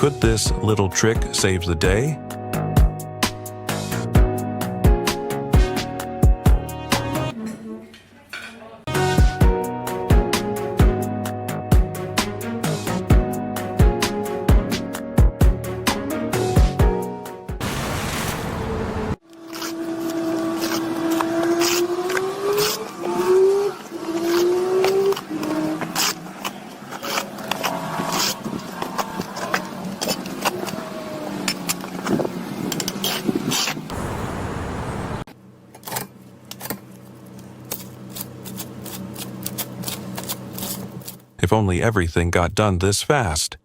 Could this little trick save the day? If only everything got done this fast.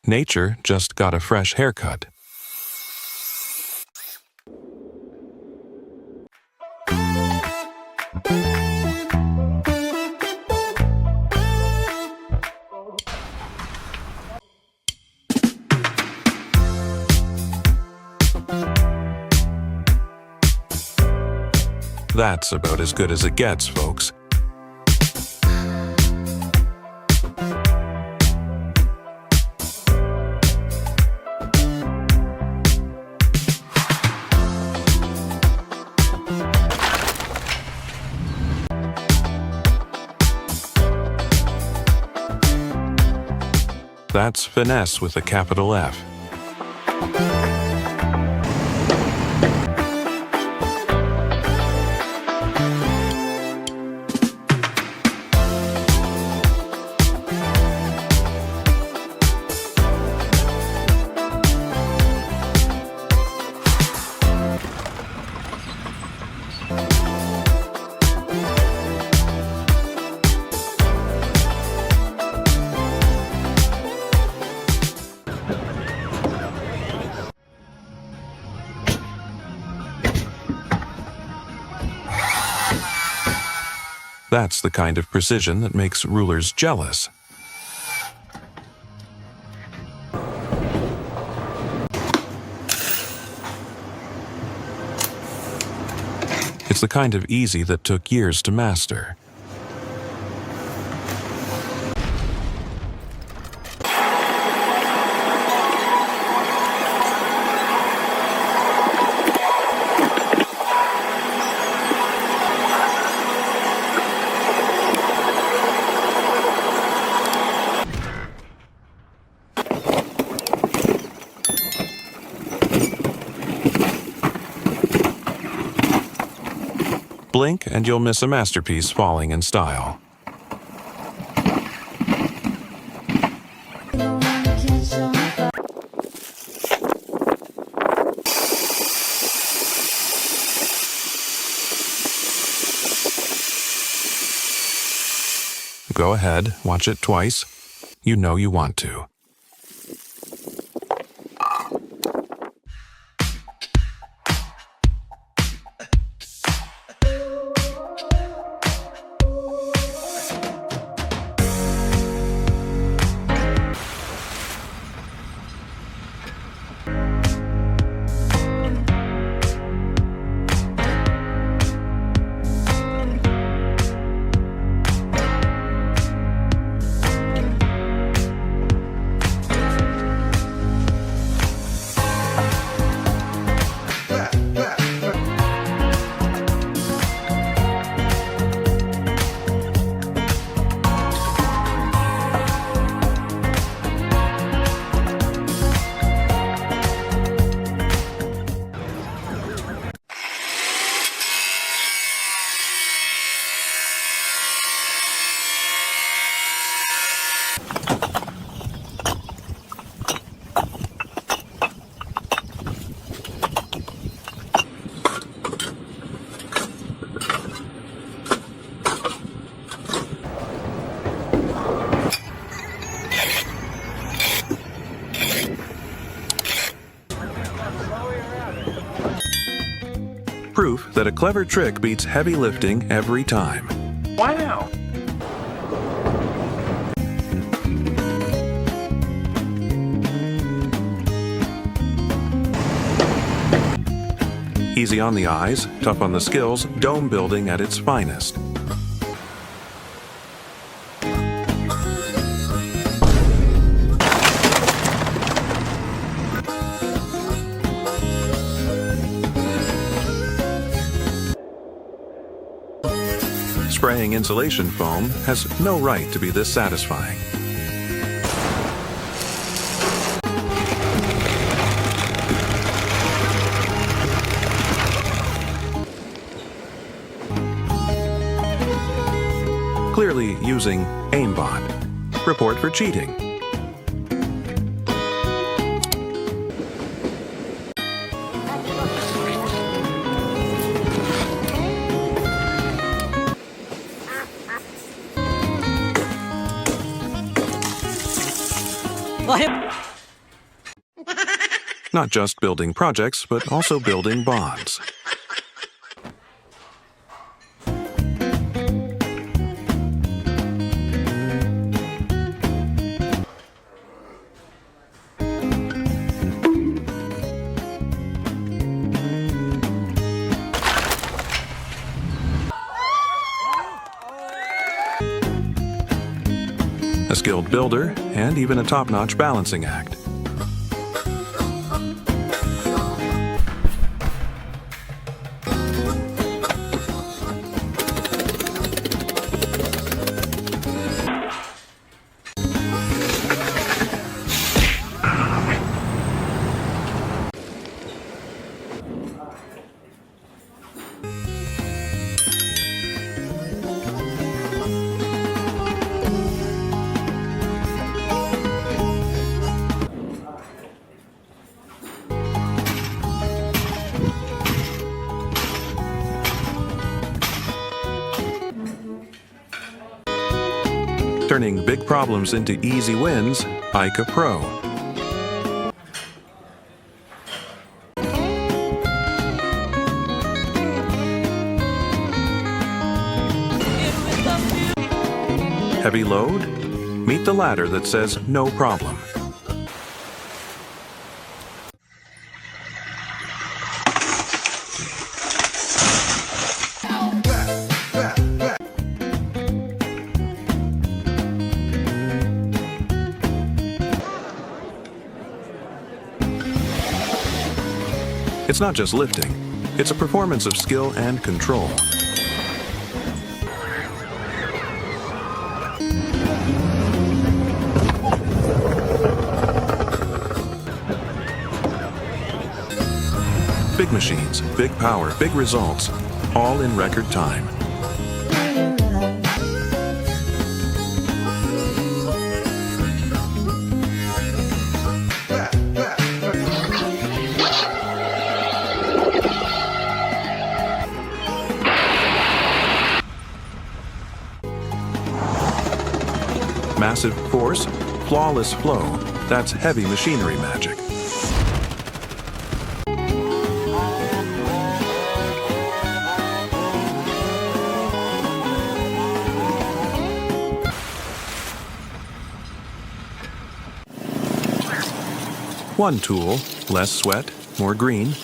Nature just got a fresh haircut. That's about as good as it gets, folks. That's finesse with a capital F. That's the kind of precision that makes rulers jealous. It's the kind of easy that took years to master. Blink and you'll miss a masterpiece falling in style. Go ahead, watch it twice. You know you want to. Proof that a clever trick beats heavy lifting every time. Wow! Easy on the eyes, tough on the skills, dome building at its finest. Spraying insulation foam has no right to be this satisfying. Clearly using aimbot. Report for cheating. Not just building projects, but also building bonds. A skilled builder, and even a top-notch balancing act. Turning big problems into easy wins, ICA Pro. Heavy load? Meet the ladder that says no problem. It's not just lifting, it's a performance of skill and control. Big machines, big power, big results, all in record time. Massive force, flawless flow. That's heavy machinery magic. One tool, less sweat, more green.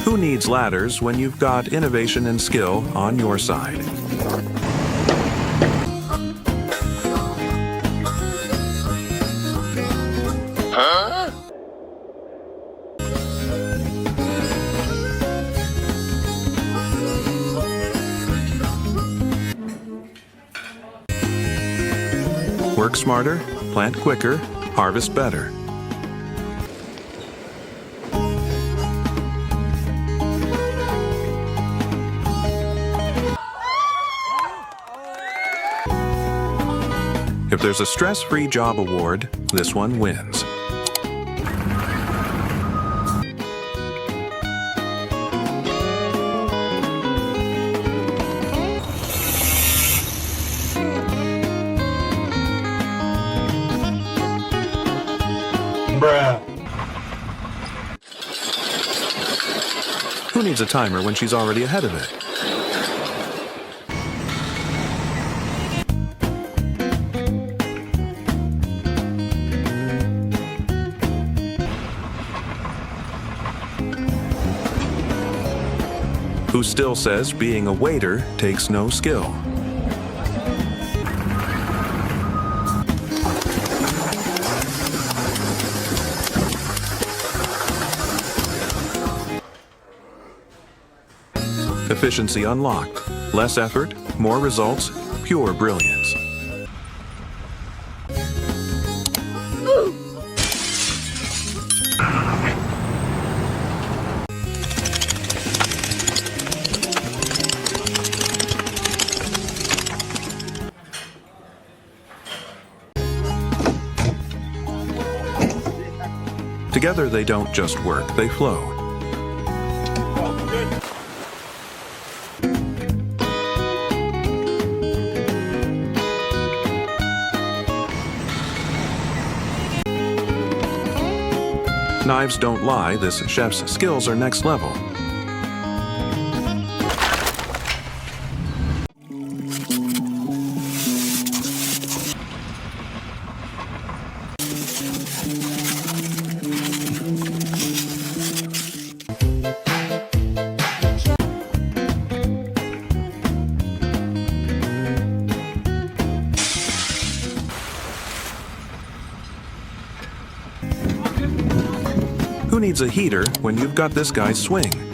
Who needs ladders when you've got innovation and skill on your side? Work smarter, plant quicker, harvest better. If there's a stress-free job award, this one wins. Bruh. Who needs a timer when she's already ahead of it? Who still says being a waiter takes no skill? Efficiency unlocked. Less effort, more results, pure brilliance. Together they don't just work, they flow. Knives don't lie, this chef's skills are next level. Who needs a heater when you've got this guy's swing?